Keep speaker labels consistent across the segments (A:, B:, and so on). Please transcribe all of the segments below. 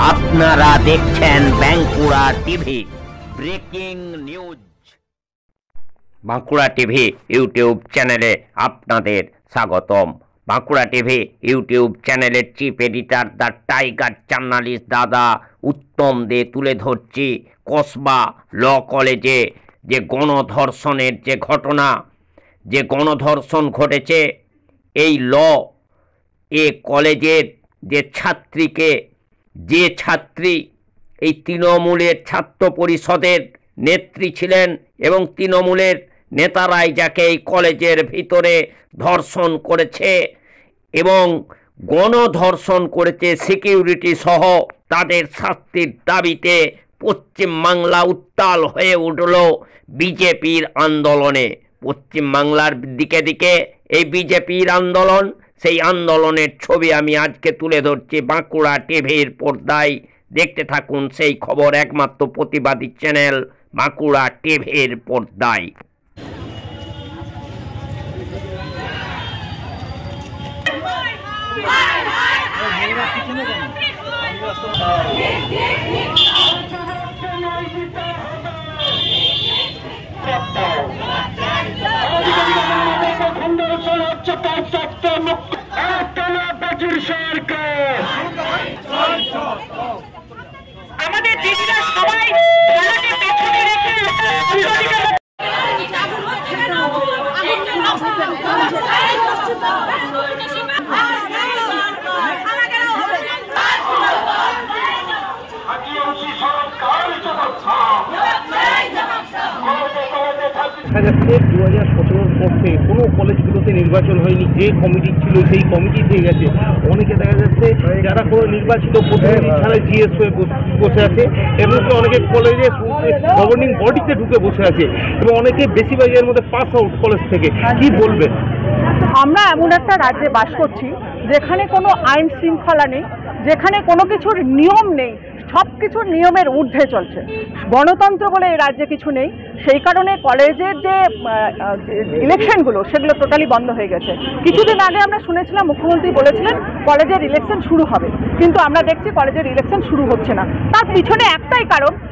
A: আপনারা দেখছেন Bankura TV breaking news. Bankura TV YouTube চ্যানেলে আপনাদের স্বাগতম। বাঁকুড়া টিভি ইউটিউব চ্যানেলের chief editor the tiger journalist দাদা উত্তম দে তুলে ধরছি কসবা ল কলেজে যে গণধর্ষণের যে ঘটনা, যে গণধর্ষণ ঘটেছে। এই কলেজের যে ছাত্রীকে, যে ছাত্রী এই তৃণমূলের ছাত্র পরিষদের নেত্রী ছিলেন এবং তৃণমূলের নেতারাই যাকে এই কলেজের ভিতরে ধর্ষণ করেছে এবং গণধর্ষণ করেছে, সিকিউরিটি সহ তাদের শাস্তির দাবিতে পশ্চিমবাংলা উত্তাল হয়ে উঠল বিজেপির আন্দোলনে। পশ্চিমবাংলার দিকে দিকে এই বিজেপির আন্দোলন, সেই আন্দোলনের ছবি আমি আজকে তুলে ধরছি বাঁকুড়া টিভির পর্দায়। দেখতে থাকুন সেই খবর একমাত্র প্রতিবাদী চ্যানেল বাঁকুড়া টিভির পর্দায়।
B: আমাদের দিদিরা সবাই পেছনে রেখে
C: দেখা যাচ্ছে 2017 পর থেকে কোনো কলেজগুলোতে নির্বাচন হয়নি। যে কমিটি ছিল সেই কমিটি থেকে গেছে। অনেকে দেখা যাচ্ছে যারা কোনো নির্বাচিত প্রতিনিধি ছাড়াই জিএস হয়ে বসে আছে, এমনকি অনেকে কলেজে গভর্নিং বডিতে ঢুকে বসে আছে এবং অনেকে বেশিরভাগের মধ্যে পাস আউট কলেজ থেকে। কি বলবেন?
D: আমরা এমন একটা রাজ্যে বাস করছি যেখানে কোনো আইন শৃঙ্খলা নেই, যেখানে কোনো কিছুর নিয়ম নেই, সব কিছুর নিয়মের ঊর্ধ্বে চলছে। গণতন্ত্র বলে এই রাজ্যে কিছু নেই। সেই কারণে কলেজের যে ইলেকশনগুলো সেগুলো টোটালি বন্ধ হয়ে গেছে। কিছুদিন আগে আমরা শুনেছিলাম মুখ্যমন্ত্রী বলেছিলেন কলেজের ইলেকশন শুরু হবে, কিন্তু আমরা দেখছি কলেজের ইলেকশন শুরু হচ্ছে না। তার পিছনে একটাই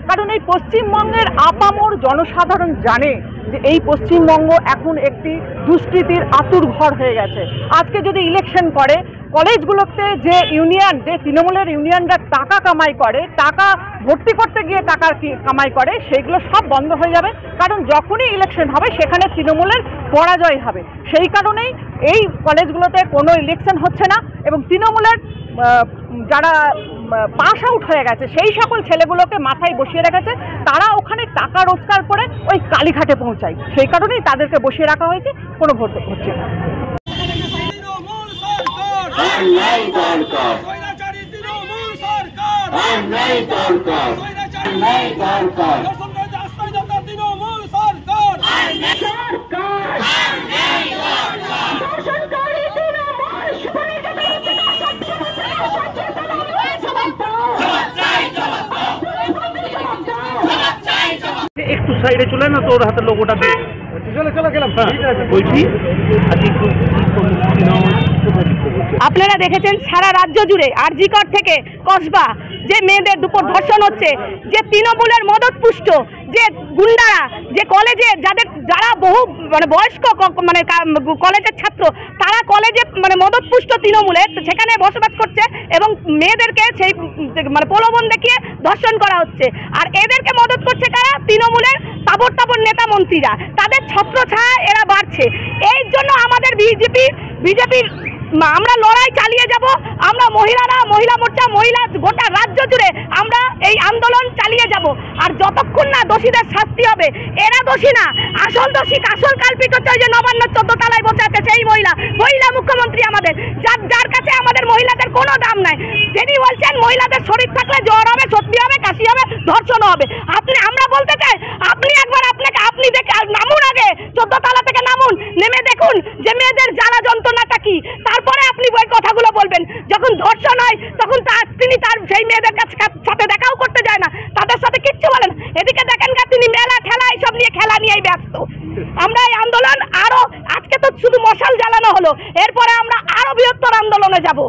D: কারণ এই পশ্চিমবঙ্গের আপামর জনসাধারণ জানে যে এই পশ্চিমবঙ্গ এখন একটি দুষ্কৃতির আতুর ঘর হয়ে গেছে। আজকে যদি ইলেকশন করে, কলেজগুলোতে যে ইউনিয়ন, যে তৃণমূলের ইউনিয়নরা টাকা কামাই করে, টাকা ভর্তি করতে গিয়ে টাকা কামাই করে, সেইগুলো সব বন্ধ হয়ে যাবে। কারণ যখনই ইলেকশন হবে সেখানে তৃণমূলের পরাজয় হবে। সেই কারণেই এই কলেজগুলোতে কোনো ইলেকশন হচ্ছে না এবং তৃণমূলের যারা পাস আউট হয়ে গেছে সেই সকল ছেলেগুলোকে মাথায় বসিয়ে রেখেছে। তারা ওখানে টাকা রোজগার করে ওই কালীঘাটে পৌঁছায়। সেই কারণেই তাদেরকে বসিয়ে রাখা হয়েছে, কোনো ভোট হচ্ছে না।
C: একটু সাইডে চলে না, তো ওর হাতের লোগোটা চলে গেলাম। বলছি
D: আপনারা দেখেছেন সারা রাজ্য জুড়ে আরজিকর থেকে কসবা যে মেয়েদের দুপুর ধর্ষণ হচ্ছে, যে তৃণমূলের মদতপুষ্ট যে গুন্ডারা, যে কলেজে যারা বহু বয়স্ক কলেজের ছাত্র, তারা কলেজে মদতপুষ্ট তৃণমূলের সেখানে বসবাস করছে এবং মেয়েদেরকে সেই প্রলোভন দেখিয়ে ধর্ষণ করা হচ্ছে। আর এদেরকে মদত করছে কারা? তৃণমূলের তাবর নেতা মন্ত্রীরা। তাদের ছত্রছায়া এরা বাড়ছে। এই জন্য আমাদের বিজেপির আমরা লড়াই চালিয়ে যাব। আমরা মহিলা মোর্চা, গোটা রাজ্য জুড়ে আমরা এই আন্দোলন চালিয়ে যাব। আর যতক্ষণ না দোষীদের শাস্তি হবে, এরা দোষী না, আসল দোষী, আসল কালপিট হচ্ছে ওই যে নবান্ন 14 তলায় বসে আছে সেই মহিলা মুখ্যমন্ত্রী আমাদের, যার কাছে আমাদের মহিলাদের কোনো দাম নাই। যিনি বলছেন মহিলাদের শরীর থাকলে জ্বর হবে, সর্দি হবে, কাশি হবে, ধর্ষণ হবে। আমরা বলতে চাই আপনি দেখে নামুন, আগে 14 তলা থেকে নামুন, নেমে দেখুন যে মেয়েদের জ্বালা যন্ত্রণাটা কি, তারপরে আপনি ওই কথাগুলো বলবেন। যখন ধর্ষণ হয় তখন তিনি তার সেই মেয়েদের সাথে দেখাও করতে যায় না, তাদের সাথে কিচ্ছু বলেন। এদিকে দেখেন তিনি মেলা ঠেলা এইসব নিয়ে খেলা নিয়েই ব্যস্ত। আমরা এই আন্দোলন আরো, আজকে তো শুধু মশাল জ্বালানো হলো, এরপরে আমরা আরো বৃহত্তর আন্দোলনে যাব।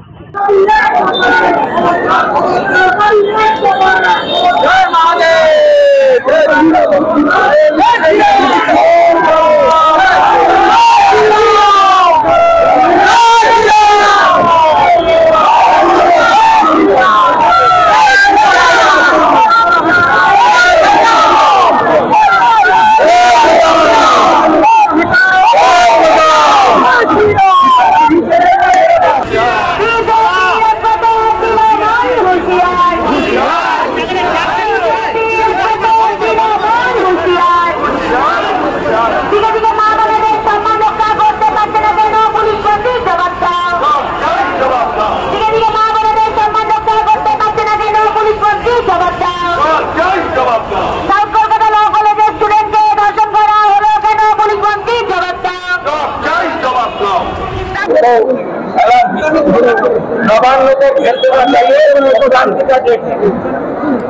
E: नवान्नों को घेर देना चाहिए, उनको शांति का देखिए।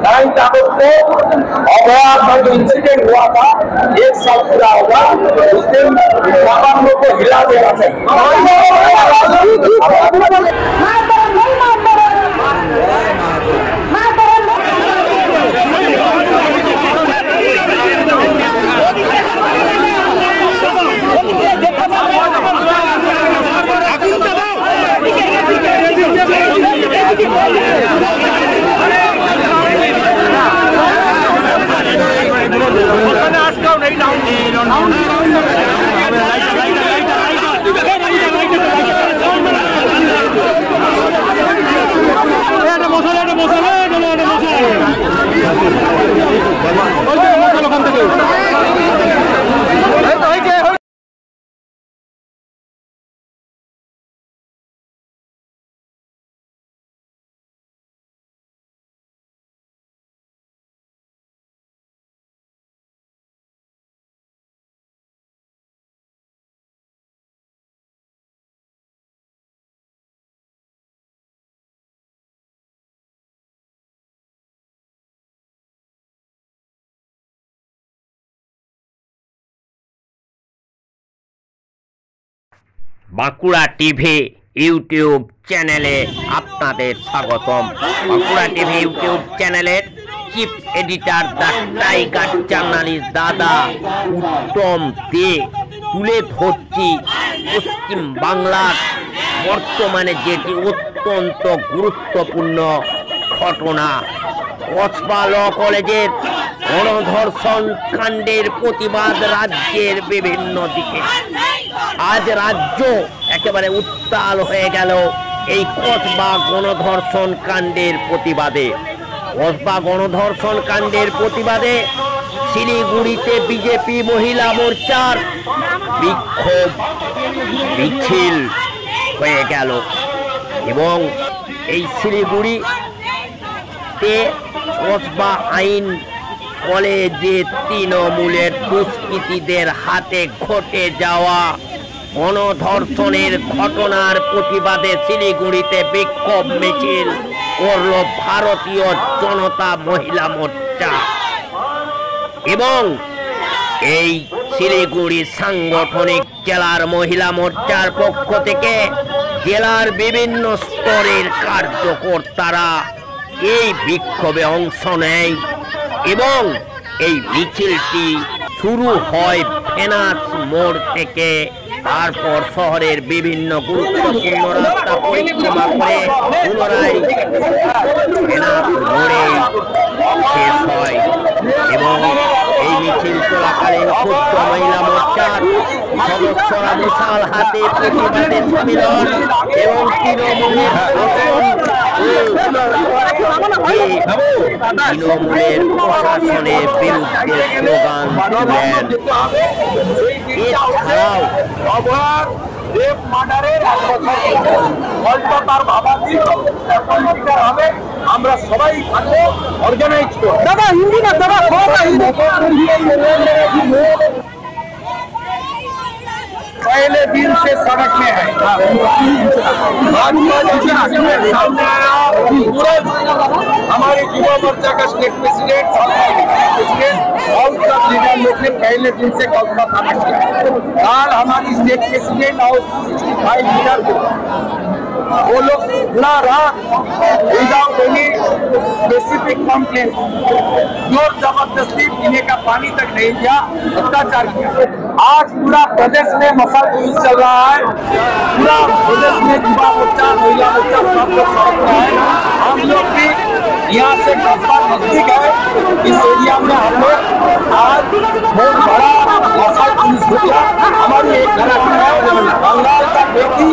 E: 9 अगस्त को अभयारण्य जो इंसिडेंट हुआ था, 1 साल पूरा होगा, उस दिन नवान्नों को हिला देना चाहिए।
A: বাঁকুড়া টিভি ইউটিউব চ্যানেলে আপনাদের স্বাগতম। বাঁকুড়া টিভি ইউটিউব চ্যানেলের chief editor the tiger journalist দাদা উত্তম দে তুলে ধরছি পশ্চিম বাংলার বর্তমানে যেটি অত্যন্ত গুরুত্বপূর্ণ ঘটনা, কসবা ল কলেজের গণধর্ষণ কাণ্ডের প্রতিবাদ রাজ্যের বিভিন্ন দিকে। আজ রাজ্য একেবারে উত্তাল হয়ে গেল এই কসবা গণধর্ষণ কাণ্ডের প্রতিবাদে। কসবা গণধর্ষণ কাণ্ডের প্রতিবাদে শিলিগুড়িতে বিজেপি মহিলা মোর্চার বিক্ষোভ মিছিল হয়ে গেল এবং এই শিলিগুড়িতে কসবা আইন কলেজে তৃণমূলের দুষ্কৃতীদের হাতে ঘটে যাওয়া গণধর্ষণের ঘটনার প্রতিবাদে শিলিগুড়িতে বিক্ষোভ মিছিল করল ভারতীয় জনতা মহিলা মোর্চা এবং এই শিলিগুড়ি সাংগঠনিক জেলার মহিলা মোর্চার পক্ষ থেকে জেলার বিভিন্ন স্তরের কার্যকর্তারা এই বিক্ষোভে অংশ নেয় এবং এই মিছিলটি শুরু হয় ফেনাস মোড় থেকে, তারপর শহরের বিভিন্ন গুরুত্বপূর্ণ রাস্তা পরিক্রমা করে পুনরায় ফেনাস মোড়ে শেষ হয় এবং এই মিছিল চলাকালীন ক্ষুদ্র মহিলা মোর্চার সদস্যরা বিশাল হাতে প্রতিবাদে সামিল হন এবং তৃণমূলের প্রশাসনের বিরুদ্ধে স্লোগান তুলেন। এছাড়াও
E: আমরা সবাই অর্গানাইজ করব। দাদা হিন্দি না দাদা पहले दिन से सड़क में है। सामने आया हमारे युवा मोर्चा का स्टेट प्रेसिडेंट और सब लीडर लोग ने पहले दिन से कौशल थाना किया। कल हमारी स्टेट प्रेसिडेंट और 65 लीडर को वो लोग पूरा रात विदाउट एनी स्पेसिफिक कंप्लेन जोर जबरदस्ती पीने का पानी तक नहीं दिया, अत्याचार किया। आज पूरा प्रदेश में मसल पुलिस चल रहा है, पूरा प्रदेश में युवा मोर्चा, महिला मोर्चा सब लोग सड़क पर है। हम लोग भी यहाँ से कस्बा नजदीक है, इस एरिया में हम लोग आज बहुत बड़ा मसल पुलिस हो गया। हमारी एक घटना है, बंगाल का बेटी,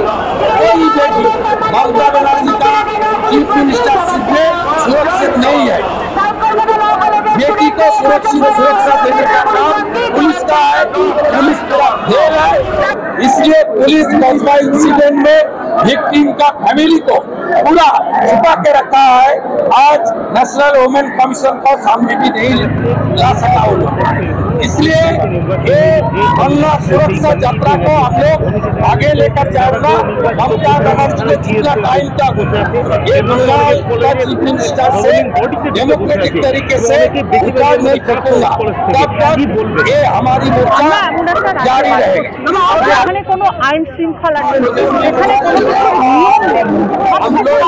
E: कोई बेटी ममता बनर्जी का चीफ मिनिस्टरशिप में सुरक्षित नहीं है। बेटी को सुरक्षा देने का काम पुलिस का है, पुलिस का ढेर है। इसलिए पुलिस कस्बा इंसिडेंट में विक्टिम का फैमिली को पूरा छुपा के रखा है। आज नेशनल वुमेन कमीशन को सामने भी नहीं ला सका वो लोग। इसलिए ये बंगला सुरक्षा यात्रा को हम लोग आगे लेकर जाएगा। ममता बनर्जी ने जितना टाइम तक ये बंगाल का चीफ मिनिस्टर से डेमोक्रेटिक तरीके से उतार नहीं करूंगा, तब तक ये हमारी मोर्चा जारी रहेगी।
D: এখানে কোনো আইন শৃঙ্খলা নেই, এখানে কোনো নিয়ম নেই।
E: हम लोग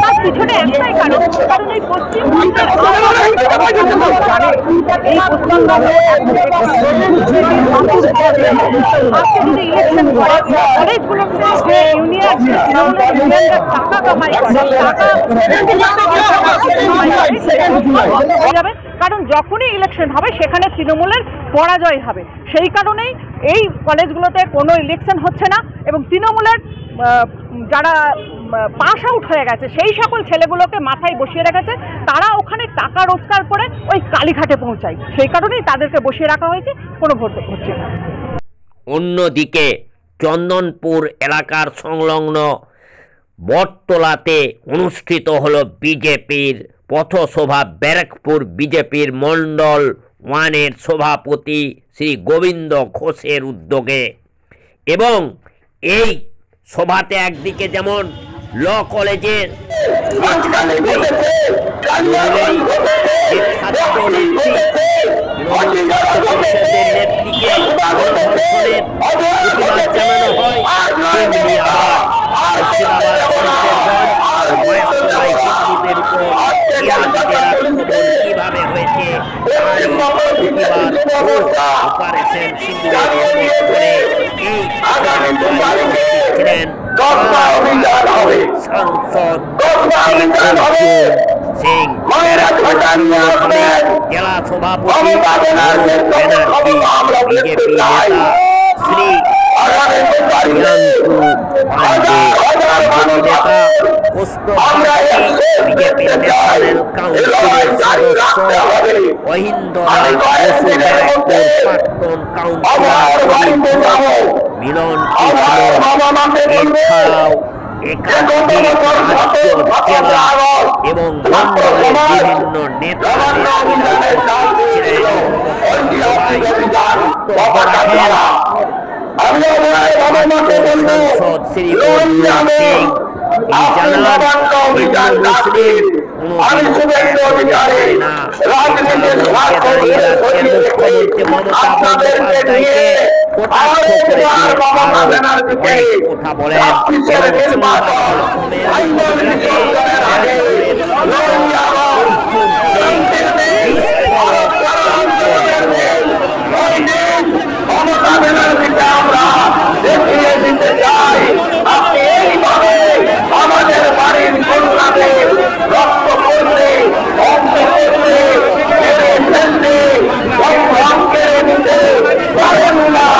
D: তার পিছনে একটাই কারণ, কারণ এই পশ্চিমবঙ্গের এই পশ্চিমবঙ্গ আজকে যদি ইলেকশন করে কলেজগুলোতে যে ইউনিয়ন টাকা কামাই করে, যাবে, কারণ যখনই ইলেকশন হবে সেখানে তৃণমূলের পরাজয় হবে। সেই কারণেই এই কলেজগুলোতে কোনো ইলেকশন হচ্ছে না এবং তৃণমূলের যারা পাস আউট হয়ে গেছে সেই সকল ছেলেগুলোকে মাথায় বসিয়ে রেখেছে, তারা ওখানে টাকা রোজগার করে ওই কালীঘাটে পৌঁছায়। সেই কারণেই তাদেরকে বসিয়ে রাখা হয়েছে, কোনো ভোট হচ্ছে না।
A: অন্যদিকে চন্দনপুর এলাকার সংলগ্ন বটতলাতে অনুষ্ঠিত হলো বিজেপির পথসভা। ব্যারাকপুর বিজেপির মণ্ডল 1-এর সভাপতি শ্রী গোবিন্দ ঘোষের উদ্যোগে। এবং এই সভাতে একদিকে যেমন ল কলেজের পরিষদের নেত্রীকে গণধর্ষণের প্রতিবাদ জানানো হয়, তেমনি আবার মুর্শিদাবাদ শমশেরগঞ্জ হিন্দুদের উপর ইরাকিদের আক্রমণ কিভাবে হয়েছে তার প্রতিবাদ অপারেশন সিন্দুরের করে এই ছিলেন সাংসদ সিং, জেলা সভাপতি বিজেপি নেতা শ্রী নেতা বিজেপি ন্যাশনাল কাউন্সিলের সদস্য অহিন্দরা বসু, ব্যারাকপুর প্রাক্তন কাউন্সিলর মিলন কৃষ্ণ, এছাড়াও একাধিক রাজ্য, জেলা এবং মন্ডলের বিভিন্ন নেতা সাংসদ শ্রী অর্জুন সিং। তিনি জানান হিন্দু মুসলিম মুখ্যমন্ত্রী মমতা বন্দ্যোপাধ্যায়কে কটাক্ষ করে কথা বলেন
E: আমাদের বাড়ির কন্যাকে রক্ত করতে পারেন না।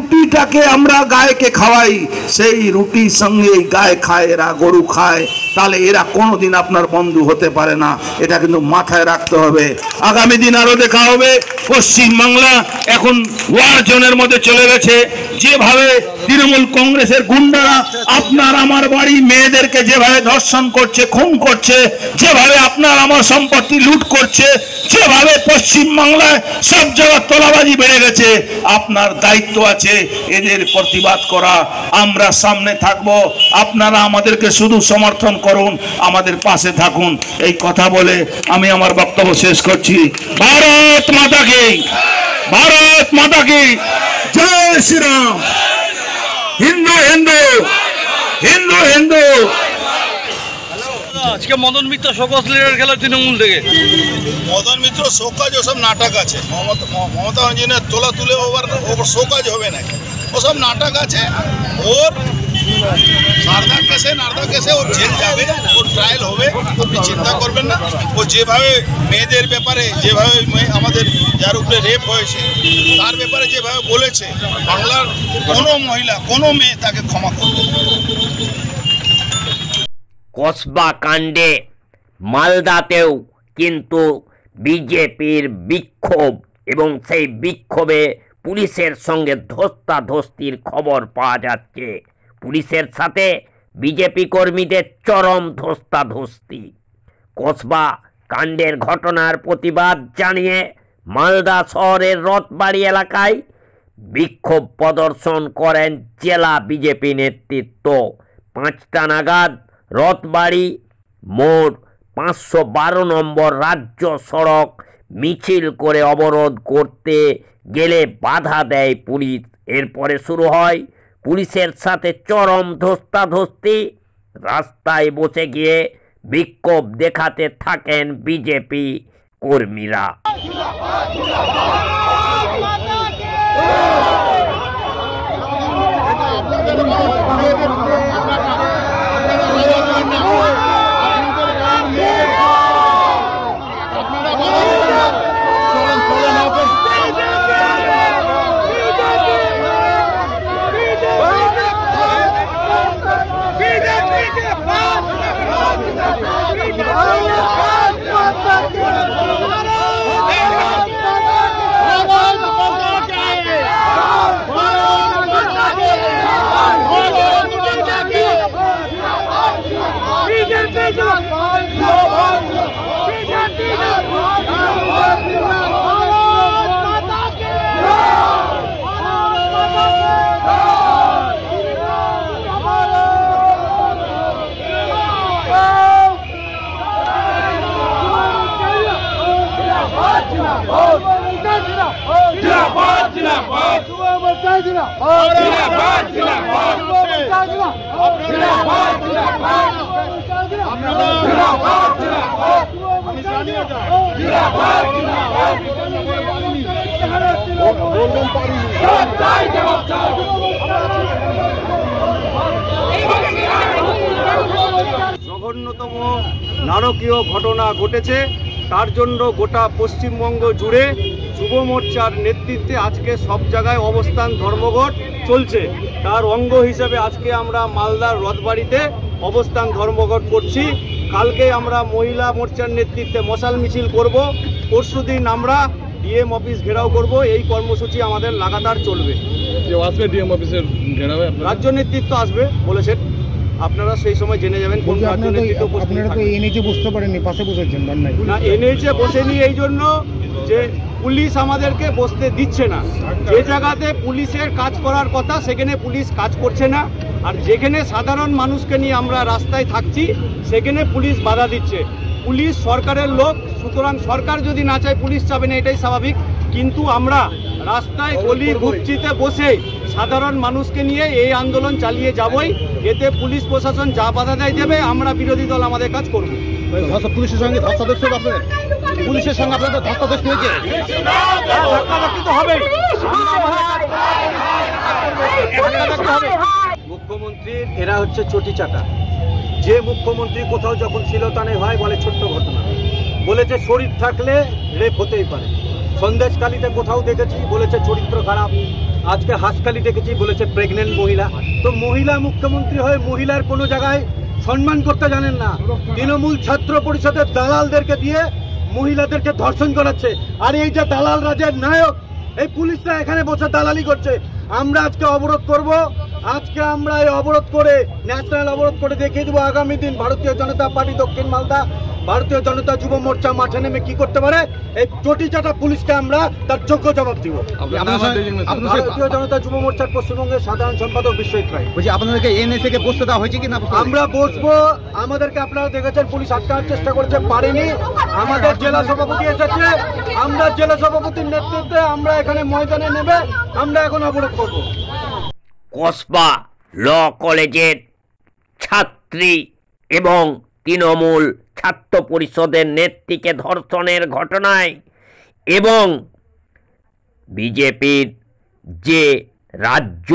F: রুটিটাকে আমরা গায়কে খাওয়াই, সেই রুটির সঙ্গে গায়ে খায়, এরা গরু খায়, তাহলে এরা কোনোদিন আপনার বন্ধু হতে পারে না। এটা কিন্তু মাথায় রাখতে হবে। আগামী দিন আরো দেখা হবে। পশ্চিমবাংলা এখন ওয়ার জোনের মধ্যে চলে গেছে। যেভাবে তৃণমূল কংগ্রেসের গুন্ডারা আপনার আমার বাড়ি মেয়েদেরকে যেভাবে ধর্ষণ করছে, খুন করছে, যেভাবে আপনার আমার সম্পত্তি লুট করছে, যেভাবে পশ্চিমবাংলায় সব জায়গায় তোলাবাজি বেড়ে গেছে, আপনার দায়িত্ব আছে এদের প্রতিবাদ করা। আমরা সামনে থাকব, আপনারা আমাদেরকে শুধু সমর্থন করুন, আমাদের পাশে থাকুন। এই কথা বলে আমি আমার বক্তব্য শেষ করছি। ভারত মাতা কি, ভারত মাতা কি জয় শ্রীরাম। হিন্দু হিন্দু, হিন্দু হিন্দু।
G: আজকে মদন মিত্র শোকজ লিডার গেল তৃণমূল থেকে।
H: মদন মিত্র শোকাজ ওসব নাটক আছে। মমতা ব্যানার্জি তোলা তুলে ওভার শোকাজ হবে না, ওসব নাটক আছে। ওর নারদা কেসে ওর জেল যাবে, ওর ট্রায়াল হবে, আপনি চিন্তা করবেন না। ও যেভাবে মেয়েদের ব্যাপারে, যেভাবে আমাদের যার উপরে রেপ হয়েছে তার ব্যাপারে যেভাবে বলেছে, বাংলার কোনো মহিলা, কোনো মেয়ে তাকে ক্ষমা করবে না।
A: কসবা কাণ্ডে মালদাতেও কিন্তু বিজেপির বিক্ষোভ, এবং সেই বিক্ষোভে পুলিশের সঙ্গে ধস্তাধস্তির খবর পাওয়া যাচ্ছে। পুলিশের সাথে বিজেপি কর্মীদের চরম ধস্তাধস্তি। কসবা কাণ্ডের ঘটনার প্রতিবাদ জানিয়ে মালদা শহরের রথবাড়ি এলাকায় বিক্ষোভ প্রদর্শন করেন জেলা বিজেপি নেতৃত্ব। 5টা নাগাদ রথবাড়ি মোড় 512 নম্বর রাজ্য সড়ক মিছিল করে অবরোধ করতে গেলে বাধা দেয় পুলিশ। এরপরে শুরু হয় পুলিশের সাথে চরম ধস্তাধস্তি। রাস্তায় বসে গিয়ে বিক্ষোভ দেখাতে থাকেন বিজেপি কর্মীরা।
G: জঘন্যতম নারকীয় ঘটনা ঘটেছে, তার জন্য গোটা পশ্চিমবঙ্গ জুড়ে যুব মোর্চার নেতৃত্বে আজকে সব জায়গায় অবস্থান ধর্মঘট চলছে। তার অঙ্গ হিসেবে আজকে আমরা মালদার রথবাড়িতে অবস্থান ধর্মঘট করছি। কালকে আমরা মহিলা মোর্চার নেতৃত্বে মশাল মিছিল করব। পরশুদিন আমরা ডিএম অফিস ঘেরাও করব। এই কর্মসূচি আমাদের লাগাতার চলবে।
C: ডিএম অফিসের ঘেরাও
G: রাজ্য নেতৃত্ব আসবে বলেছেন, আপনারা সেই সময় জেনে যাবেন কোন রাজ্য নেতৃত্ব।
C: আপনারা তো এনএইচে বসতে পারেননি, পাশে বসেছেন
G: না? এনএইচে বসেনি এই জন্য যে পুলিশ আমাদেরকে বসতে দিচ্ছে না। যে জায়গাতে পুলিশের কাজ করার কথা সেখানে পুলিশ কাজ করছে না, আর যেখানে সাধারণ মানুষকে নিয়ে আমরা রাস্তায় থাকছি সেখানে পুলিশ বাধা দিচ্ছে। পুলিশ সরকারের লোক, সুতরাং সরকার যদি না চায় পুলিশ চাবে না, এটাই স্বাভাবিক। কিন্তু আমরা রাস্তায় গলি ঘুপচিতে বসে সাধারণ মানুষকে নিয়ে এই আন্দোলন চালিয়ে যাবই। এতে পুলিশ প্রশাসন যা বাধা দেবে, আমরা বিরোধী দল আমাদের কাজ করব।
C: পুলিশের সঙ্গে ধস্তাধস্তি হবে, পুলিশের সঙ্গে আপনাদের ধস্তাধস্তি হয়েছে,
G: মুখ্যমন্ত্রীর এরা হচ্ছে চটি চাটা। যে মুখ্যমন্ত্রী কোথাও যখন শিলতানে হয় বলে ছোট্ট ঘটনা, বলেছে শরীর থাকলে রেপ হতেই পারে। সন্দেশকালীতে কোথাও দেখেছি বলেছে চরিত্র খারাপ। আজকে হাসখালি দেখেছি, বলেছে প্রেগনেন্ট মহিলা। তো মহিলা মুখ্যমন্ত্রী হয়ে মহিলার কোনো জায়গায় সম্মান করতে জানেন না। তৃণমূল ছাত্র পরিষদের দালালদেরকে দিয়ে মহিলাদেরকে ধর্ষণ করাচ্ছে। আর এই যে দালাল রাজের নায়ক, এই পুলিশরা এখানে বসে দালালি করছে। আমরা আজকে অবরোধ করব। আজকে আমরা এই অবরোধ করে, ন্যাশনাল অবরোধ করে দেখিয়ে দেবো আগামী দিন ভারতীয় জনতা পার্টি দক্ষিণ মালদা, ভারতীয় জনতা যুব মোর্চা মাঠে নেমে কি করতে পারে। এই চটি চাটা পুলিশকে আমরা তার যোগ্য জবাব দিব। ভারতীয় জনতা যুব মোর্চার পশ্চিমবঙ্গের সাধারণ সম্পাদক বিশ্বজিৎ রায়।
I: বলছি, আপনাদেরকে এনএসএ কে বসতে দেওয়া হয়েছে কিনা?
G: আমরা বসবো। আমাদেরকে আপনারা দেখেছেন পুলিশ আটকানোর চেষ্টা করেছে, পারেনি। আমাদের জেলা সভাপতি এসেছে, আমরা জেলা সভাপতির নেতৃত্বে আমরা এখানে ময়দানে নেবে আমরা এখন অবরোধ করব।
A: কসবা ল কলেজের ছাত্রী এবং তৃণমূল ছাত্র পরিষদের নেত্রীকে ধর্ষণের ঘটনায় এবং বিজেপির যে রাজ্য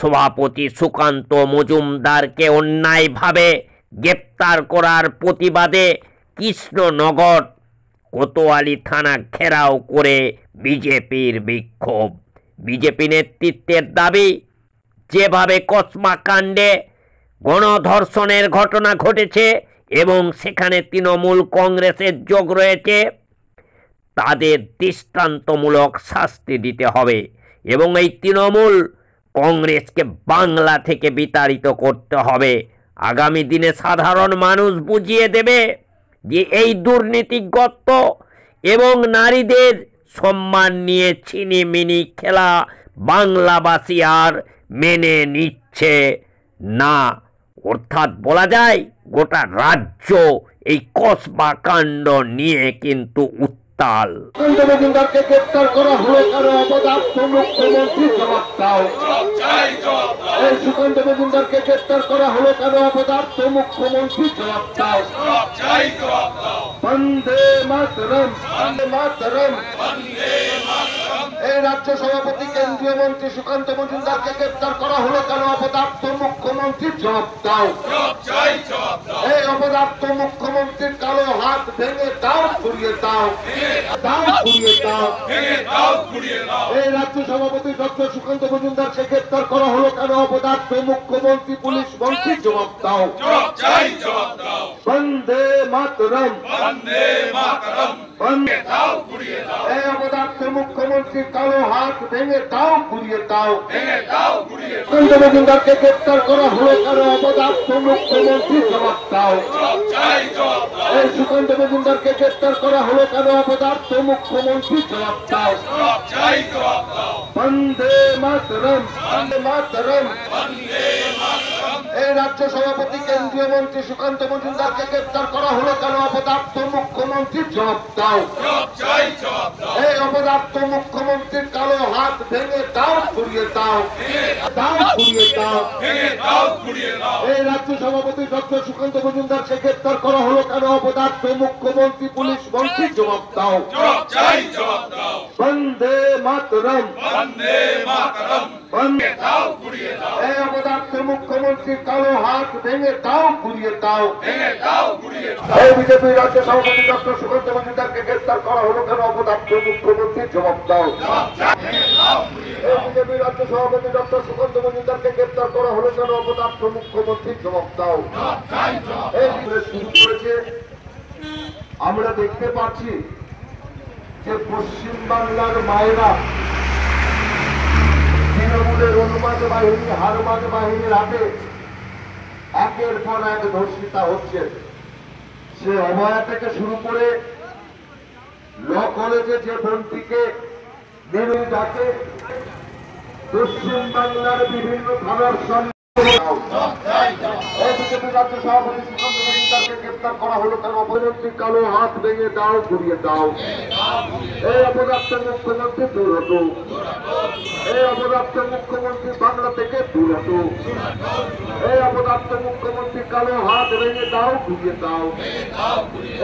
A: সভাপতি সুকান্ত মজুমদারকে অন্যায়ভাবে গ্রেপ্তার করার প্রতিবাদে কৃষ্ণনগর কোতোয়ালি থানা ঘেরাও করে বিজেপির বিক্ষোভ। বিজেপি নেতৃত্বের দাবি, যেভাবে কসবা কাণ্ডে গণধর্ষণের ঘটনা ঘটেছে এবং সেখানে তৃণমূল কংগ্রেসের যোগ রয়েছে, তাদের দৃষ্টান্তমূলক শাস্তি দিতে হবে এবং এই তৃণমূল কংগ্রেসকে বাংলা থেকে বিতাড়িত করতে হবে। আগামী দিনে সাধারণ মানুষ বুঝিয়ে দেবে যে এই দুর্নীতিগ্রস্ত এবং নারীদের সম্মান নিয়ে ছিনিমিনি খেলা বাংলাবাসী আর মেনে নিচ্ছে না। অর্থাৎ বলা যায় গোটা রাজ্য এই কসবা কাণ্ড নিয়ে কিন্তু উত্তাল।
E: মজুমদারকে গ্রেপ্তার করা হলো কেন? অপদার্থ মুখ্যমন্ত্রী জবাব দাও। এই সুকান্ত মজুমদারকে গ্রেপ্তার করা হলো কেন? অপদার্থ মুখ্যমন্ত্রী জবাব দাও। বন্দে মাতরম, বন্দে মাতরম। এই রাজ্য সভাপতি কেন্দ্রীয় মন্ত্রী সুকান্ত মজুমদারকে গ্রেপ্তার করা হলো কেন? অপদার্থ মুখ্যমন্ত্রী জবাব দাও। এই অপদার্থ মুখ্যমন্ত্রীর কালো হাত ভেঙে দাও, ঘুরিয়ে দাও, দাও ঘুরিয়ে দাও। এই রাজ্য সভাপতি ডক্টর সুকান্ত মজুমদারকে গ্রেপ্তার করা হলো কেন? অপদার্থ মুখ্যমন্ত্রী পুলিশ মন্ত্রী জবাব দাও। বন্দে মাতরম, বন্দে মাতরম। এই অপদার্থ মুখ্যমন্ত্রীর কালো হাত ভেঙে দাও, ঘুরিয়ে দাও। সুকান্ত মজুমদারকে গ্রেপ্তার করা হলো কেন? অপদার্থ মুখ্যমন্ত্রী জবাব দাও। এই সুকান্ত মজুমদারকে গ্রেপ্তার করা হলো কেন? অপদার্থ মুখ্যমন্ত্রী জবাব দাও। বন্দে মাতরম, বন্দে মাতরম। এই রাজ্য সভাপতি কেন্দ্রীয় মন্ত্রী সুকান্ত মজুমদারকে গ্রেপ্তার করা হলো কেন? অপদার্থ মুখ্যমন্ত্রী জবাব দাও। এই অপদার্থ মুখ্যমন্ত্রীর কালো হাত ভেঙে দাও, ঘুরিয়ে দাও, দাও ঘুরিয়ে দাও। এই রাজ্য সভাপতি ডক্টর সুকান্ত মজুমদারকে গ্রেপ্তার করা হলো কেন? অপদার্থ মুখ্যমন্ত্রী পুলিশ মন্ত্রী জবাব দাও। বন্দে মাতরম, বন্দে মাতরম। এই অপদার্থ মুখ্যমন্ত্রীর কালো হাত ভেঙে দাও, ঘুরিয়ে দাও। এই বিজেপির রাজ্য সভাপতি ডক্টর সুকান্ত মজুমদারকে গ্রেপ্তার করা হলো কেন? অপদার্থ মুখ্যমন্ত্রী জবাব দাও। এই বিজেপির রাজ্য সভাপতি ডক্টর সুকান্ত মজুমদারকে গ্রেপ্তার করা হলো কেন? অপদার্থ মুখ্যমন্ত্রী জবাব দাও। এই শুরু করেছে, আমরা দেখতে পাচ্ছি যে পশ্চিমবাংলার মায়েরা তৃণমূলের অনুমান বাহিনী, হারমান বাহিনীর হাতে একের পর এক ধর্ষিতা হচ্ছে। সে অভয়া থেকে শুরু করে ল কলেজে যে বোনটিকে নিরুল ডাকে, পশ্চিমবাংলার বিভিন্ন থানার সামনে বিজেপি রাজ্য সভাপতি সুকান্ত মজুমদারকে গ্রেপ্তার করা হলো কেন? অপমন্ত্রী কালো হাত ভেঙে দাও, ঘুরিয়ে দাও। এই অপদার্থ মুখ্যমন্ত্রী দূর হতো। এই অপদার্থ মুখ্যমন্ত্রী বাংলা থেকে দূর হতো। এই অপদার্থ মুখ্যমন্ত্রী কালো হাত ভেঙে দাও, ঘুরিয়ে দাও।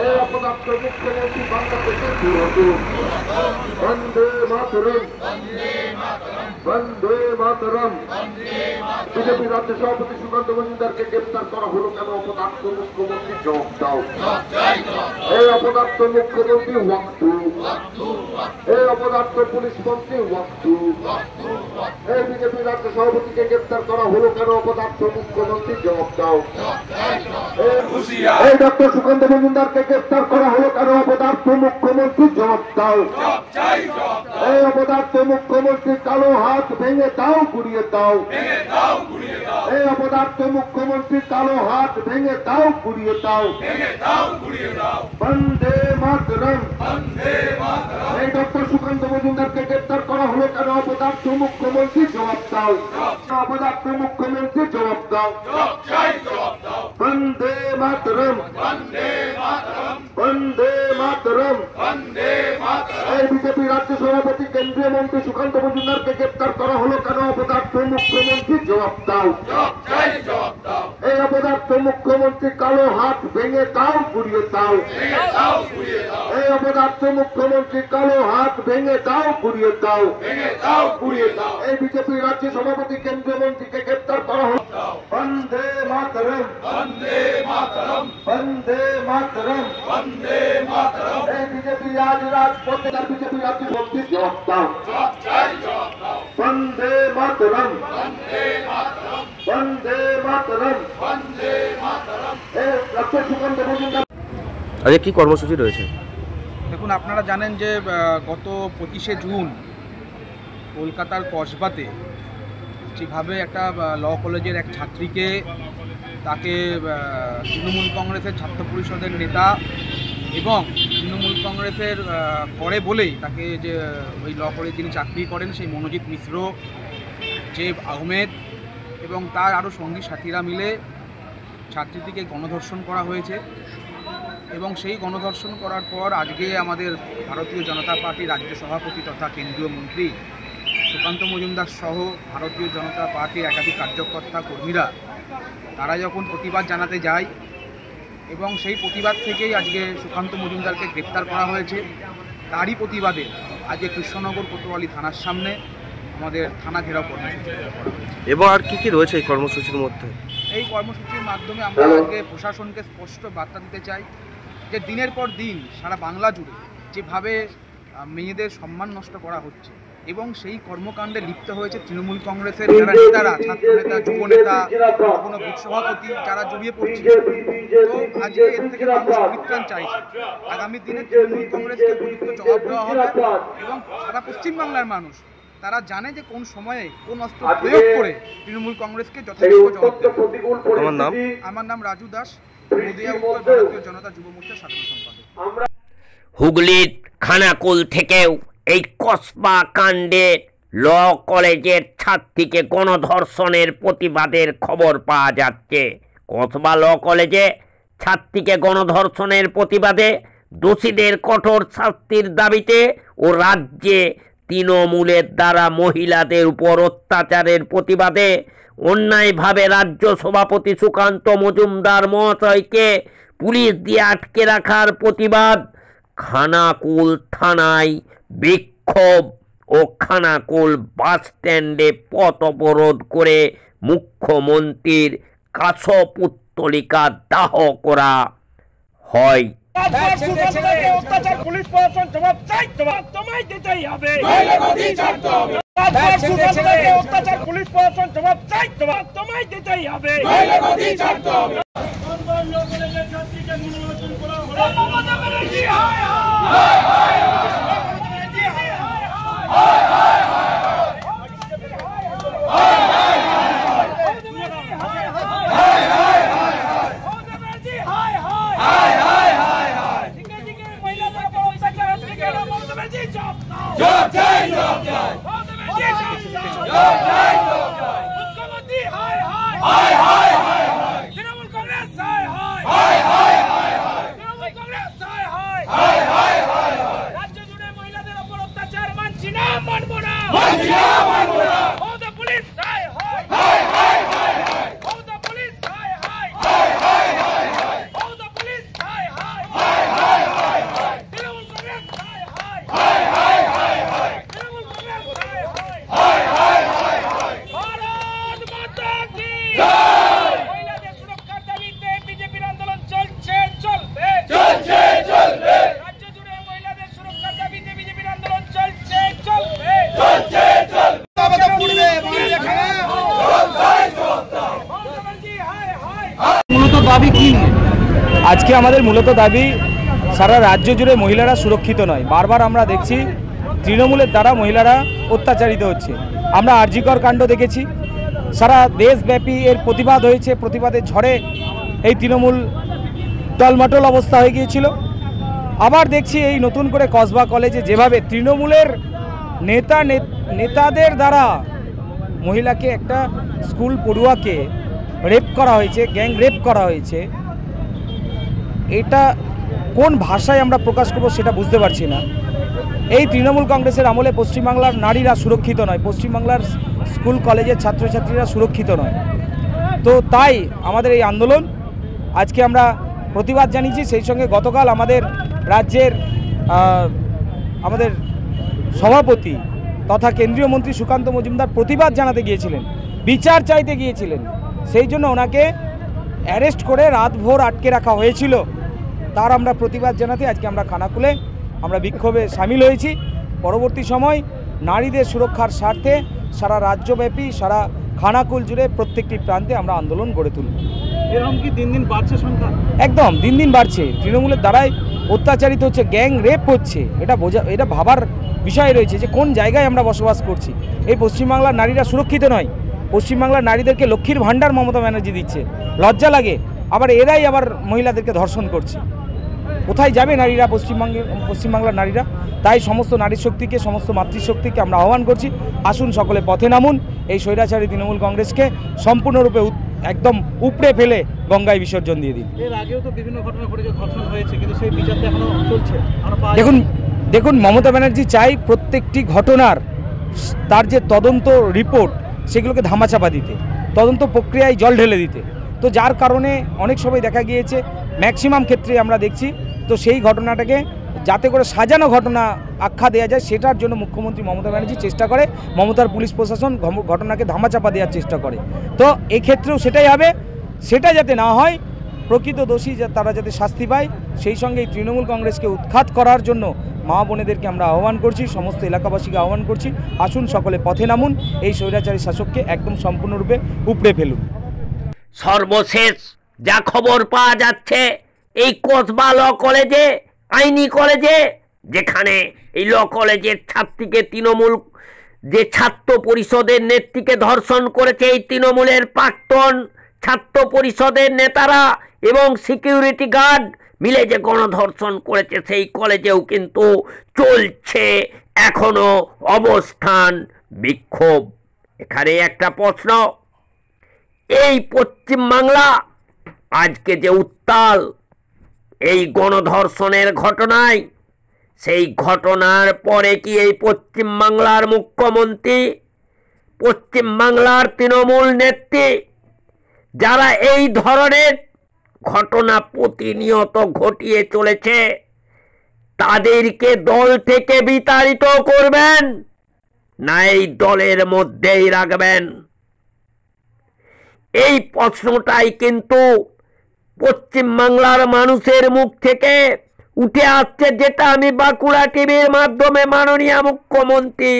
E: এই অপদার্থ মুখ্যমন্ত্রী বাংলা থেকে দূর হতো। বন্দে মাতরম, বন্দে মাতরম। বিজেপি রাজ্য সভাপতি সুকান্ত মজুমদারকে গ্রেপ্তার করা হলো কেন? অপদার্থ মুখ্যমন্ত্রী জবাব দাও। এই অপদার্থ মুখ্যমন্ত্রী ওয়াক্তু। এই অপদার্থ পুলিশ মন্ত্রী ওয়াক্তু। এই বিজেপি রাজ্য সভাপতিকে গ্রেপ্তার করা হলো কেন? অপদার্থ মুখ্যমন্ত্রী জবাব দাও। এই ডক্টর সুকান্ত মজুমদারকে গ্রেপ্তার করা হলো কেন? অপদার্থ মুখ্যমন্ত্রী জবাব দাও। এই অপদার্থ মুখ্যমন্ত্রী কালো হাত ভেঙে দাও, গুড়িয়ে দাও। এই অপদার্থ মুখ্যমন্ত্রী কালো হাত ভেঙে দাও, গুড়িয়ে দাও। বন্দে মাতরম। এই ডক্টর সুকান্ত মজুমদারকে গ্রেপ্তার করা হলো কেন? অপদার্থ মুখ্যমন্ত্রী জবাব দাও। অপদার্থ মুখ্যমন্ত্রী জবাব দাও। বন্দে মাতরম। বন্দে মাতরম। এই বিজেপি রাজ্য সভাপতি কেন্দ্রীয় মন্ত্রী সুকান্ত মজুমদারকে গ্রেপ্তার করা হলো কেন? অপদার্থ মুখ্যমন্ত্রী জবাব দাও। এই অপদার্থ মুখ্যমন্ত্রী কালো হাত ভেঙে দাও, গুড়িয়ে দাও। এই অপদার্থ মুখ্যমন্ত্রী কালো হাত ভেঙে দাও, গুড়িয়ে দাও। এই বিজেপি রাজ্য সভাপতি কেন্দ্রীয় মন্ত্রীকে গ্রেপ্তার করা হলো। বন্দে মাতরম। বন্দে মাতরম। এই বিজেপি রাজপথে বিজেপি রাজ্য সভাপতি জবাব দাও। বন্দে মাতরম। বন্দে মাতরম। এই ডক্টর সুকান্ত মজুমদার।
J: আজকে কি কর্মসূচি রয়েছে?
K: দেখুন, আপনারা জানেন যে গত 25শে জুন কলকাতার কসবাতে যেভাবে একটা ল কলেজের এক ছাত্রীকে তাকে তৃণমূল কংগ্রেসের ছাত্র পরিষদের নেতা এবং তৃণমূল কংগ্রেসের করে বলেই তাকে যে ওই ল কলেজে যিনি চাকরি করেন সেই মনোজিৎ মিশ্র, জেব আহমেদ এবং তার আরও সঙ্গী সাথীরা মিলে ছাত্রীটিকে গণধর্ষণ করা হয়েছে। এবং সেই গণধর্ষণ করার পর আজকে আমাদের ভারতীয় জনতা পার্টির রাজ্য সভাপতি তথা কেন্দ্রীয় মন্ত্রী সুকান্ত মজুমদার সহ ভারতীয় জনতা পার্টির একাধিক কার্যকর্তা কর্মীরা তারা যখন প্রতিবাদ জানাতে যায় এবং সেই প্রতিবাদ থেকেই আজকে সুকান্ত মজুমদারকে গ্রেপ্তার করা হয়েছে। তারই প্রতিবাদে আজকে কৃষ্ণনগর কোতোয়ালি থানার সামনে আমাদের থানা ঘেরাও কর্মসূচি করা হয়েছে।
J: এবং আর কি কি রয়েছে এই কর্মসূচির মধ্যে?
K: এই কর্মসূচির মাধ্যমে আমরা আজকে প্রশাসনকে স্পষ্ট বার্তা দিতে চাই যে দিনের পর দিন সারা বাংলা জুড়ে যেভাবে মেয়েদের সম্মান নষ্ট করা হচ্ছে এবং সেই কর্মকাণ্ডে লিপ্ত হয়েছে তৃণমূল কংগ্রেসের যারা নেতারা, ছাত্রনেতা, যুবনেতা, কোনো বুথ সভাপতি যারা জড়িয়ে পড়ছে, তো আজকে এর থেকে মানুষ পরিত্রাণ চাইছে। আগামী দিনে তৃণমূল কংগ্রেসকে উপযুক্ত জবাব দেওয়া হবে এবং সারা পশ্চিমবাংলার মানুষ তারা জানে যে কোন সময়ে কোন অস্ত্র প্রয়োগ করে তৃণমূল কংগ্রেসকে যথাযথ জবাব দেবে।
J: তোমার নাম?
K: আমার নাম রাজু দাস, নদিয়া উত্তর ভারতীয় জনতা যুব মোর্চার সাধারণ সম্পাদক।
A: হুগলির খানাকুল থেকেও এই কসবা কাণ্ডে ল কলেজের ছাত্রীকে গণধর্ষণের প্রতিবাদের খবর পাওয়া যাচ্ছে। কসবা ল কলেজে ছাত্রীকে গণধর্ষণের প্রতিবাদে দোষীদের কঠোর শাস্তির দাবিতে ও রাজ্যে তৃণমূলের দ্বারা মহিলাদের উপর অত্যাচারের প্রতিবাদে অন্যায়ভাবে রাজ্য সভাপতি সুকান্ত মজুমদার মহাশয়কে পুলিশ দিয়ে আটকে রাখার প্রতিবাদ খানাকুল থানায় বিক্ষোভ ও খানাকুল বাস স্ট্যান্ডে পথ অবরোধ করে মুখ্যমন্ত্রীর কাশপুত্তলিকা দাহ করা হয়।
B: পুলিশ প্রশাসন জবাব চাই, জবাব তোমায় দিতেই হবে। পুলিশ প্রশাসন জবাব চাই, জবাব তোমায় দিতেই হবে।
L: চলছে আজকে আমাদের মূলত দাবি, সারা রাজ্য জুড়ে মহিলারা সুরক্ষিত নয়। বারবার আমরা দেখছি তৃণমূলের দ্বারা মহিলারা অত্যাচারিত হচ্ছে। আমরা আরজিকর কাণ্ড দেখেছি, সারা দেশব্যাপী এর প্রতিবাদ হয়েছে। প্রতিবাদের ঝড়ে এই তৃণমূল টলমাটল অবস্থা হয়ে গিয়েছিল। আবার দেখছি এই নতুন করে কসবা কলেজে যেভাবে তৃণমূলের নেতাদের দ্বারা মহিলাকে, একটা স্কুল পড়ুয়াকে রেপ করা হয়েছে, গ্যাং রেপ করা হয়েছে। এটা কোন ভাষায় আমরা প্রকাশ করব সেটা বুঝতে পারছি না। এই তৃণমূল কংগ্রেসের আমলে পশ্চিমবাংলার নারীরা সুরক্ষিত নয়, পশ্চিমবাংলার স্কুল কলেজের ছাত্রছাত্রীরা সুরক্ষিত নয়। তো তাই আমাদের এই আন্দোলন, আজকে আমরা প্রতিবাদ জানিয়েছি। সেই সঙ্গে গতকাল আমাদের রাজ্যের আমাদের সভাপতি তথা কেন্দ্রীয় মন্ত্রী সুকান্ত মজুমদার প্রতিবাদ জানাতে গিয়েছিলেন, বিচার চাইতে গিয়েছিলেন। সেই জন্য ওনাকে অ্যারেস্ট করে রাতভর আটকে রাখা হয়েছিল। তার আমরা প্রতিবাদ জানাতে আজকে আমরা খানাকুলে আমরা বিক্ষোভে সামিল হয়েছি। পরবর্তী সময় নারীদের সুরক্ষার স্বার্থে সারা রাজ্যব্যাপী, সারা খানাকুল জুড়ে প্রত্যেকটি প্রান্তে আমরা আন্দোলন গড়ে তুলব।
C: এরকম কি দিন দিন বাড়ছে সংখ্যা?
L: একদম দিন দিন বাড়ছে। তৃণমূলের দ্বারাই অত্যাচারিত হচ্ছে, গ্যাং রেপ হচ্ছে। এটা ভাবার বিষয় রয়েছে যে কোন জায়গায় আমরা বসবাস করছি। এই পশ্চিমবাংলার নারীরা সুরক্ষিত নয়। পশ্চিমবাংলার নারীদেরকে লক্ষ্মীর ভাণ্ডার মমতা ব্যানার্জি দিচ্ছে, লজ্জা লাগে। আবার এরাই আবার মহিলাদেরকে ধর্ষণ করছে। কোথায় যাবে নারীরা, পশ্চিমবাংলার নারীরা? তাই সমস্ত নারী শক্তিকে, সমস্ত মাতৃশক্তিকে আমরা আহ্বান করছি, আসুন সকলে পথে নামুন, এই স্বৈরাচারী তৃণমূল কংগ্রেসকে সম্পূর্ণরূপে একদম উপড়ে ফেলে গঙ্গায় বিসর্জন দিয়ে দিন।
C: এর আগেও তো বিভিন্ন ঘটনা ঘটেছে, ধর্ষণ হয়েছে, কিন্তু সেই বিচারটা এখনো চলছে।
L: দেখুন মমতা ব্যানার্জি চাই প্রত্যেকটি ঘটনার তার যে তদন্ত রিপোর্ট সেগুলোকে ধামাচাপা দিতে, তদন্ত প্রক্রিয়ায় জল ঢেলে দিতে। তো যার কারণে অনেক সময় দেখা গিয়েছে, ম্যাক্সিমাম ক্ষেত্রে আমরা দেখছি, তো সেই ঘটনাটাকে যাতে করে সাজানো ঘটনা আখ্যা দেওয়া যায় সেটার জন্য মুখ্যমন্ত্রী মমতা ব্যানার্জি চেষ্টা করে, মমতার পুলিশ প্রশাসন ঘটনাকে ধামাচাপা দেওয়ার চেষ্টা করে। তো এক্ষেত্রেও সেটাই হবে। সেটা যাতে না হয়, প্রকৃত দোষী তারা যাতে শাস্তি পায়, সেই সঙ্গে এই তৃণমূল কংগ্রেসকে উৎখাত করার জন্য মা বোনেদেরকে আমরা আহ্বান করছি, সমস্ত এলাকাবাসীকে আহ্বান করছি, আসুন সকলে পথে নামুন, এই স্বৈরাচারী শাসককে একদম সম্পূর্ণরূপে উপড়ে ফেলুন।
A: সর্বশেষ যা খবর পাওয়া যাচ্ছে, এই কসবা ল কলেজে, আইনি কলেজে, যেখানে এই ল কলেজের ছাত্রীকে তৃণমূল যে ছাত্র পরিষদের নেত্রীকে ধর্ষণ করেছে, এই তৃণমূলের প্রাক্তন ছাত্র পরিষদের নেতারা এবং সিকিউরিটি গার্ড মিলে যে গণধর্ষণ করেছে, সেই কলেজেও কিন্তু চলছে এখনো অবস্থান বিক্ষোভ। এখানে একটা প্রশ্ন, এই পশ্চিমবাংলা আজকে যে উত্তাল এই গণধর্ষণের ঘটনায়, সেই ঘটনার পরে কি এই পশ্চিমবাংলার মুখ্যমন্ত্রী, পশ্চিমবাংলার তৃণমূল নেত্রী, যারা এই ধরনের ঘটনা প্রতিনিয়ত ঘটিয়ে চলেছে, তাদেরকে দল থেকে বিতাড়িত করবেন না এই দলের মধ্যেই রাখবেন? এই প্রশ্নটাই কিন্তু পশ্চিমবাংলার মানুষের মুখ থেকে উঠে আসছে, যেটা আমি বাঁকুড়া টিভির মাধ্যমে মাননীয় মুখ্যমন্ত্রী,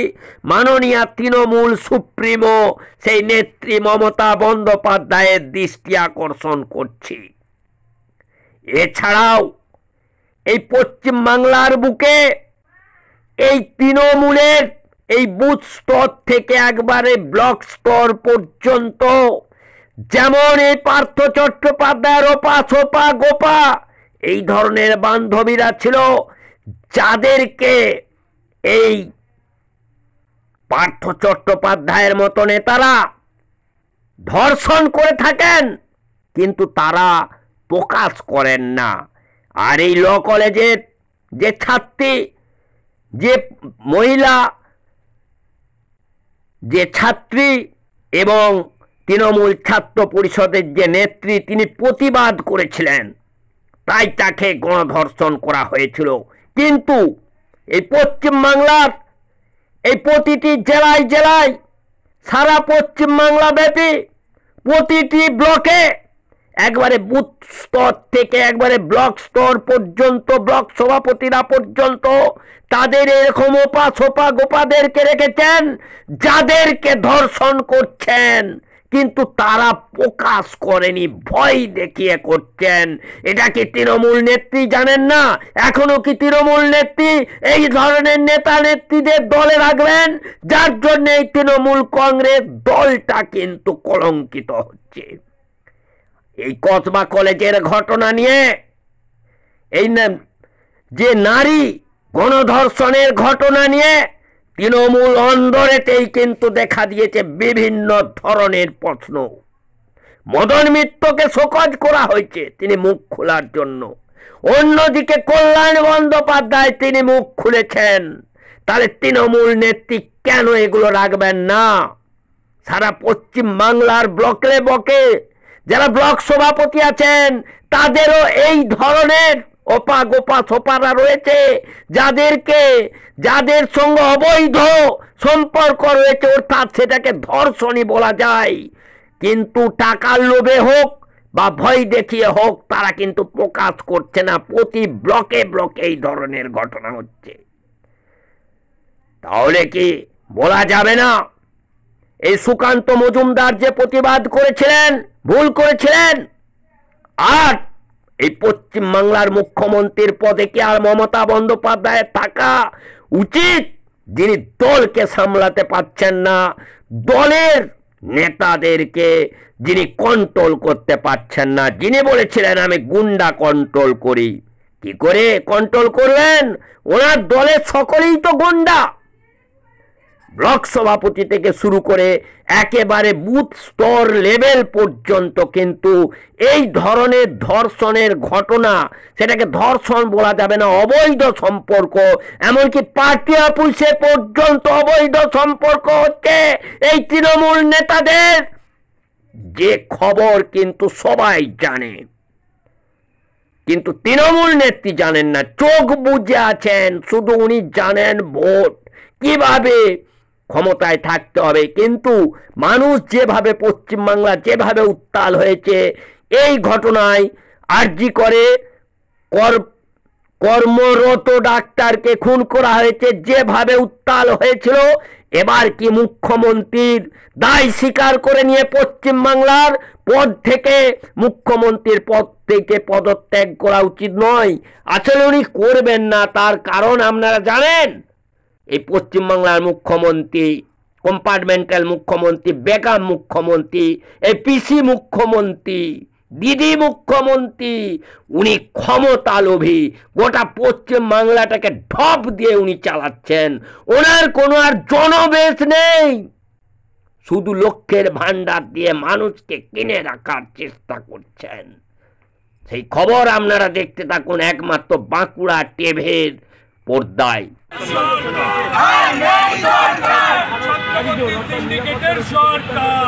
A: মাননীয় তৃণমূল সুপ্রিমো সেই নেত্রী মমতা বন্দ্যোপাধ্যায়ের দৃষ্টি আকর্ষণ করছি। এছাড়াও এই পশ্চিমবাংলার বুকে এই তৃণমূলের এই বুথ স্তর থেকে একবারে ব্লক স্তর পর্যন্ত, যেমন এই পার্থ চট্টোপাধ্যায়ের ওপা ছোপা গোপা এই ধরনের বান্ধবীরা ছিল, যাদেরকে এই পার্থ চট্টোপাধ্যায়ের মতো নেতারা ধর্ষণ করে থাকেন, কিন্তু তারা প্রকাশ করেন না। আর এই ল কলেজের যে ছাত্রী, যে মহিলা, যে ছাত্রী এবং তৃণমূল ছাত্র পরিষদের যে নেত্রী, তিনি প্রতিবাদ করেছিলেন, তাই তাকে গণধর্ষণ করা হয়েছিল। কিন্তু এই পশ্চিমবাংলার এই প্রতিটি জেলায় জেলায়, সারা পশ্চিমবাংলা ব্যাপী প্রতিটি ব্লকে, একবারে বুথ স্তর থেকে একবারে ব্লক স্তর পর্যন্ত, ব্লক সভাপতিরা পর্যন্ত তাদের এরকম ওপা ছোপা গোপাদেরকে রেখেছেন, যাদেরকে ধর্ষণ করছেন কিন্তু তারা প্রকাশ করেনি, ভয় দেখিয়ে করছেন। এটা কি তৃণমূল নেত্রী জানেন না? এখনো কি তৃণমূল নেত্রী এই ধরনের নেতা নেত্রীদের দলে রাখবেন? যার জন্য এই তৃণমূল কংগ্রেস দলটা কিন্তু কলঙ্কিত হচ্ছে। এই কসবা কলেজের ঘটনা নিয়ে, এই যে নারী গণধর্ষণের ঘটনা নিয়ে তৃণমূল অন্দরেতেই কিন্তু দেখা দিয়েছে বিভিন্ন ধরনের প্রশ্ন। মদন মিত্রকে শোকজ করা হয়েছে তিনি মুখ খোলার জন্য, অন্যদিকে কল্যাণ বন্দ্যোপাধ্যায় তিনি মুখ খুলেছেন। তাহলে তৃণমূল নেত্রী কেন এগুলো রাখবেন না? সারা পশ্চিম বাংলার ব্লকে ব্লকে যারা ব্লক সভাপতি আছেন তাদেরও এই ধরনের ওপা গোপা সোপারা রয়েছে, যাদের সঙ্গে অবৈধ সম্পর্ক রয়েছে, অর্থাৎ সেটাকে ধর্ষণই বলা যায়। কিন্তু টাকার লোভে হোক বা ভয় দেখিয়ে হোক তারা কিন্তু প্রকাশ করছে না। প্রতি ব্লকে ব্লকে এই ধরনের ঘটনা হচ্ছে। তাহলে কি বলা যাবে না এই সুকান্ত মজুমদার যে প্রতিবাদ করেছিলেন ভুল করেছিলেন? আর এই পশ্চিম বাংলার মুখ্যমন্ত্রীর পদে কি আর মমতা বন্দ্যোপাধ্যায়ের থাকা উচিত, যিনি দলকে সামলাতে পারছেন না, দলের নেতাদেরকে যিনি কন্ট্রোল করতে পারছেন না, যিনি বলেছিলেন আমি গুন্ডা কন্ট্রোল করি। কি করে কন্ট্রোল করবেন? ওনার দলের সকলেই তো গুন্ডা। ব্লক সভাপতি থেকে শুরু করে একেবারে বুথ স্তর লেভেল পর্যন্ত কিন্তু এই ধরনের ধর্ষণের ঘটনা, সেটাকে ধর্ষণ বলা যাবে না, অবৈধ সম্পর্ক, এমনকি পার্টি অফিসে পর্যন্ত অবৈধ সম্পর্ক হচ্ছে এই তৃণমূল নেতাদের, যে খবর কিন্তু সবাই জানে। কিন্তু তৃণমূল নেত্রী জানেন না, চোখ বুজে আছেন। শুধু উনি জানেন ভোট কিভাবে ক্ষমতায় থাকতে হবে। কিন্তু মানুষ যেভাবে পশ্চিমবাংলা যেভাবে উত্তাল হয়েছে এই ঘটনায়, আরজি করে কর্মরত ডাক্তারকে খুন করা হয়েছে, যেভাবে উত্তাল হয়েছিল, এবার কি মুখ্যমন্ত্রীর দায় স্বীকার করে নিয়ে পশ্চিমবাংলার পদ থেকে মুখ্যমন্ত্রীর পদ থেকে পদত্যাগ করা উচিত নয়? আসলে উনি করবেন না, তার কারণ আপনারা জানেন। এই পশ্চিমবাংলার মুখ্যমন্ত্রী, কম্পার্টমেন্টাল মুখ্যমন্ত্রী, বেকার মুখ্যমন্ত্রী, এই পিসি মুখ্যমন্ত্রী, দিদি মুখ্যমন্ত্রী, উনি ক্ষমতা লোভী। গোটা পশ্চিম বাংলাটাকে ঢপ দিয়ে উনি চালাচ্ছেন। ওনার কোনো আর জনবেশ নেই, শুধু লক্ষ্যের ভান্ডার দিয়ে মানুষকে কিনে রাখার চেষ্টা করছেন। সেই খবর আপনারা দেখতে থাকুন একমাত্র বাঁকুড়া টিভির পর্দায়।
B: সিন্ডিকেটের সরকার